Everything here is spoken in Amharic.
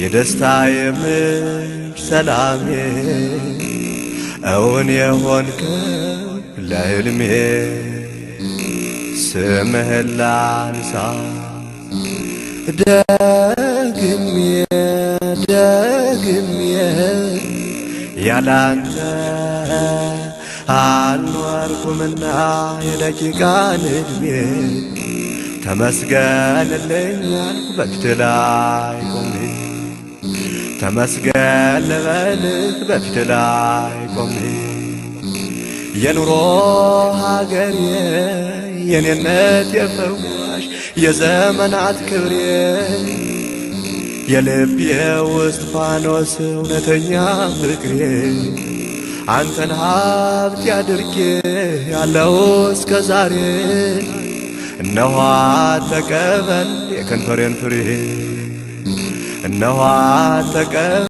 የደስታዬ ምንጭ ሰላሜ እውን የሆንከው ለሕልሜ ስምህን ላንሳ ደግሜ ያላንተ አልኖርኩምና የደቂቃን ዕድሜ ተመስገንልኝ አልኩ በፊትህ ላይ ቆሜ ተመስገን ልበልህ በፊትህ ላይ ቆሜ የኑሮ ሀገሬ የኔነት የፈዋሽ የዘመናት ክብሬ የልቤ ውስጥ ፋኖስ እውነተኛ ፍቅሬ አንተን ሀብት ያድርጌ ያለው እስከ ዛሬ እነሆ ተቀበል የከንፈሬን ፍሬ እነሆ ተቀበል